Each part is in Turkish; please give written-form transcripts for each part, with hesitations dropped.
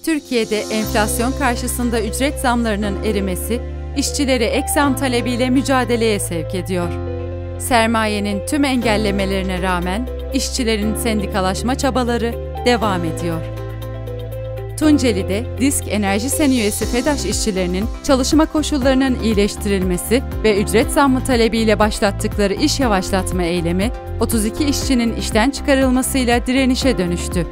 Türkiye'de enflasyon karşısında ücret zamlarının erimesi, işçileri ek zam talebiyle mücadeleye sevk ediyor. Sermayenin tüm engellemelerine rağmen işçilerin sendikalaşma çabaları devam ediyor. Tunceli'de DİSK Enerji Sen üyesi FEDAŞ işçilerinin çalışma koşullarının iyileştirilmesi ve ücret zammı talebiyle başlattıkları iş yavaşlatma eylemi, 32 işçinin işten çıkarılmasıyla direnişe dönüştü.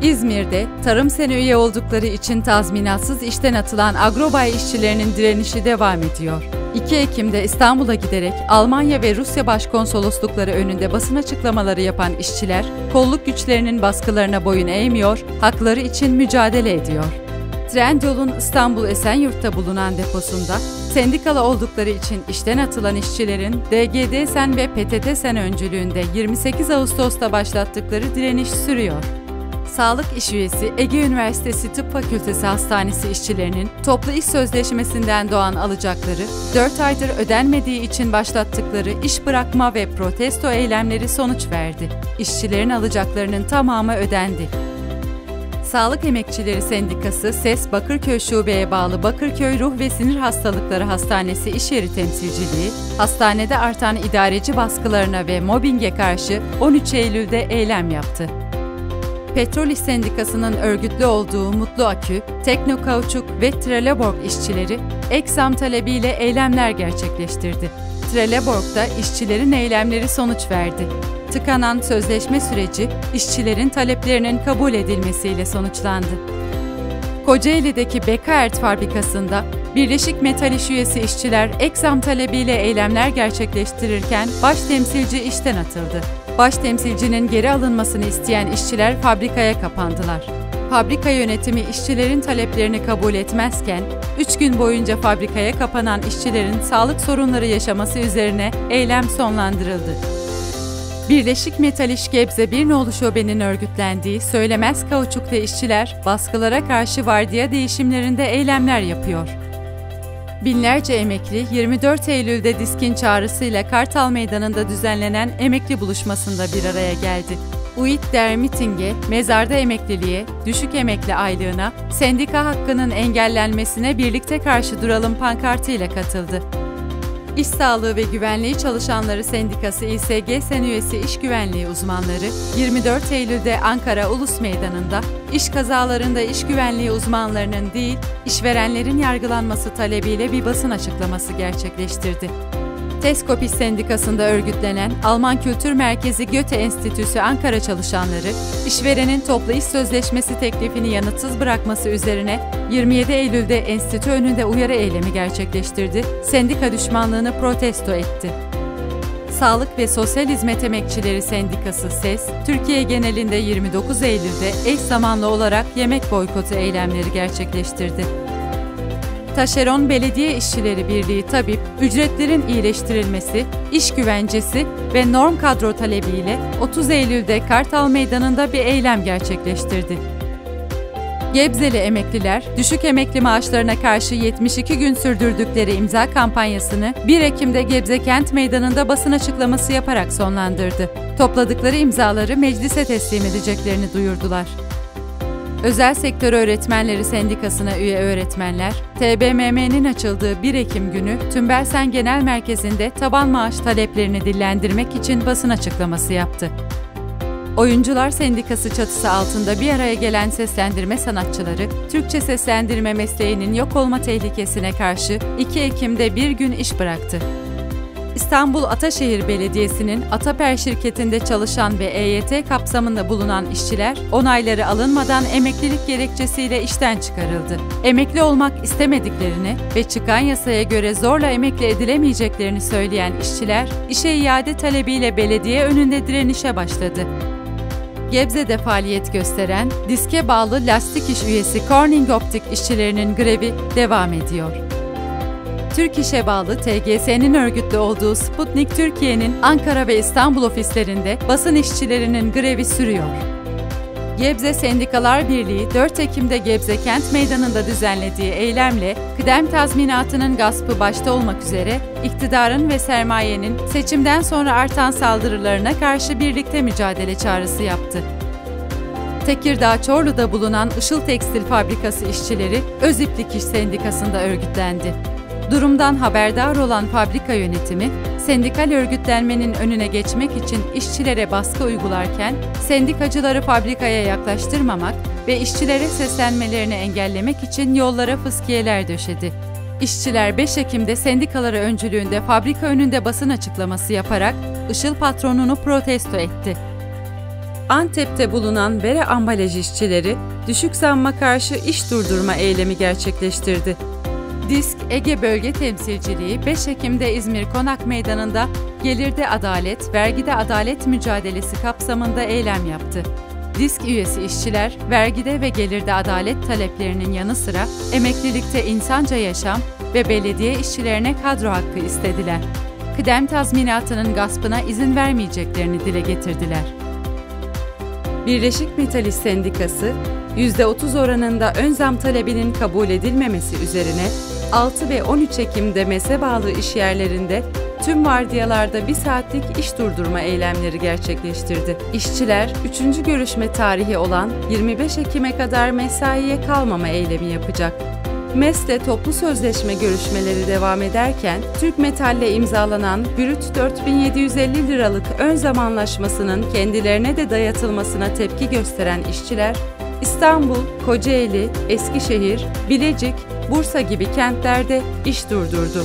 İzmir'de Tarım Sen üye oldukları için tazminatsız işten atılan agrobay işçilerinin direnişi devam ediyor. 2 Ekim'de İstanbul'a giderek Almanya ve Rusya başkonsoloslukları önünde basın açıklamaları yapan işçiler, kolluk güçlerinin baskılarına boyun eğmiyor, hakları için mücadele ediyor. Trendyol'un İstanbul Esenyurt'ta bulunan deposunda, sendikalı oldukları için işten atılan işçilerin DGD Sen ve PTT Sen öncülüğünde 28 Ağustos'ta başlattıkları direniş sürüyor. Sağlık İş Üyesi Ege Üniversitesi Tıp Fakültesi Hastanesi işçilerinin toplu iş sözleşmesinden doğan alacakları, 4 aydır ödenmediği için başlattıkları iş bırakma ve protesto eylemleri sonuç verdi. İşçilerin alacaklarının tamamı ödendi. Sağlık Emekçileri Sendikası SES Bakırköy Şube'ye bağlı Bakırköy Ruh ve Sinir Hastalıkları Hastanesi İş Yeri Temsilciliği, hastanede artan idareci baskılarına ve mobbinge karşı 13 Eylül'de eylem yaptı. Petrol İş Sendikası'nın örgütlü olduğu Mutlu Akü, Tekno Kauçuk ve Trelleborg işçileri ek zam talebiyle eylemler gerçekleştirdi. Trelleborg'da işçilerin eylemleri sonuç verdi. Tıkanan sözleşme süreci işçilerin taleplerinin kabul edilmesiyle sonuçlandı. Kocaeli'deki Bekaert fabrikasında Birleşik Metal İş üyesi işçiler ek zam talebiyle eylemler gerçekleştirirken baş temsilci işten atıldı. Baş temsilcinin geri alınmasını isteyen işçiler fabrikaya kapandılar. Fabrika yönetimi işçilerin taleplerini kabul etmezken, 3 gün boyunca fabrikaya kapanan işçilerin sağlık sorunları yaşaması üzerine eylem sonlandırıldı. Birleşik Metal İş Gebze Bir Nolu Şube'nin örgütlendiği Söylemez Kauçuk'ta işçiler baskılara karşı vardiya değişimlerinde eylemler yapıyor. Binlerce emekli 24 Eylül'de DİSK'in çağrısıyla Kartal Meydanı'nda düzenlenen emekli buluşmasında bir araya geldi. UİT der mitinge, mezarda emekliliğe, düşük emekli aylığına, sendika hakkının engellenmesine birlikte karşı duralım pankartıyla katıldı. İş Sağlığı ve Güvenliği Çalışanları Sendikası İSG Sen üyesi iş güvenliği uzmanları 24 Eylül'de Ankara Ulus Meydanı'nda iş kazalarında iş güvenliği uzmanlarının değil, işverenlerin yargılanması talebiyle bir basın açıklaması gerçekleştirdi. TESKOP İş Sendikası'nda örgütlenen Alman Kültür Merkezi Göte Enstitüsü Ankara çalışanları, işverenin toplu iş sözleşmesi teklifini yanıtsız bırakması üzerine 27 Eylül'de enstitü önünde uyarı eylemi gerçekleştirdi, sendika düşmanlığını protesto etti. Sağlık ve Sosyal Hizmet Emekçileri Sendikası SES, Türkiye genelinde 29 Eylül'de eş zamanlı olarak yemek boykotu eylemleri gerçekleştirdi. Taşeron Belediye İşçileri Birliği TABİP, ücretlerin iyileştirilmesi, iş güvencesi ve norm kadro talebiyle 30 Eylül'de Kartal Meydanı'nda bir eylem gerçekleştirdi. Gebzeli emekliler, düşük emekli maaşlarına karşı 72 gün sürdürdükleri imza kampanyasını 1 Ekim'de Gebze Kent Meydanı'nda basın açıklaması yaparak sonlandırdı. Topladıkları imzaları meclise teslim edeceklerini duyurdular. Özel Sektör Öğretmenleri Sendikası'na üye öğretmenler, TBMM'nin açıldığı 1 Ekim günü Tümbelsen Genel Merkezi'nde taban maaş taleplerini dillendirmek için basın açıklaması yaptı. Oyuncular Sendikası çatısı altında bir araya gelen seslendirme sanatçıları, Türkçe seslendirme mesleğinin yok olma tehlikesine karşı 2 Ekim'de bir gün iş bıraktı. İstanbul Ataşehir Belediyesi'nin Ataper şirketinde çalışan ve EYT kapsamında bulunan işçiler, onayları alınmadan emeklilik gerekçesiyle işten çıkarıldı. Emekli olmak istemediklerini ve çıkan yasaya göre zorla emekli edilemeyeceklerini söyleyen işçiler, işe iade talebiyle belediye önünde direnişe başladı. Gebze'de faaliyet gösteren, DİSK'e bağlı lastik iş üyesi Corning Optik işçilerinin grevi devam ediyor. Türk İş'e bağlı TGS'nin örgütlü olduğu Sputnik Türkiye'nin Ankara ve İstanbul ofislerinde basın işçilerinin grevi sürüyor. Gebze Sendikalar Birliği 4 Ekim'de Gebze Kent Meydanı'nda düzenlediği eylemle kıdem tazminatının gaspı başta olmak üzere iktidarın ve sermayenin seçimden sonra artan saldırılarına karşı birlikte mücadele çağrısı yaptı. Tekirdağ Çorlu'da bulunan Işıl Tekstil Fabrikası işçileri Öziplik İş Sendikası'nda örgütlendi. Durumdan haberdar olan fabrika yönetimi, sendikal örgütlenmenin önüne geçmek için işçilere baskı uygularken, sendikacıları fabrikaya yaklaştırmamak ve işçilere seslenmelerini engellemek için yollara fıskiyeler döşedi. İşçiler 5 Ekim'de sendikaları öncülüğünde fabrika önünde basın açıklaması yaparak Işıl patronunu protesto etti. Antep'te bulunan Bere ambalaj işçileri düşük zamma karşı iş durdurma eylemi gerçekleştirdi. DİSK Ege Bölge Temsilciliği 5 Ekim'de İzmir Konak Meydanı'nda gelirde adalet, vergide adalet mücadelesi kapsamında eylem yaptı. DİSK üyesi işçiler, vergide ve gelirde adalet taleplerinin yanı sıra emeklilikte insanca yaşam ve belediye işçilerine kadro hakkı istediler. Kıdem tazminatının gaspına izin vermeyeceklerini dile getirdiler. Birleşik Metal İş Sendikası, %30 oranında ön zam talebinin kabul edilmemesi üzerine 6 ve 13 Ekim'de MES'e bağlı işyerlerinde tüm vardiyalarda 1 saatlik iş durdurma eylemleri gerçekleştirdi. İşçiler, 3. görüşme tarihi olan 25 Ekim'e kadar mesaiye kalmama eylemi yapacak. MES'le toplu sözleşme görüşmeleri devam ederken, Türk Metal'le imzalanan brüt 4.750 liralık ön zam anlaşmasının kendilerine de dayatılmasına tepki gösteren işçiler, İstanbul, Kocaeli, Eskişehir, Bilecik, Bursa gibi kentlerde iş durdurdu.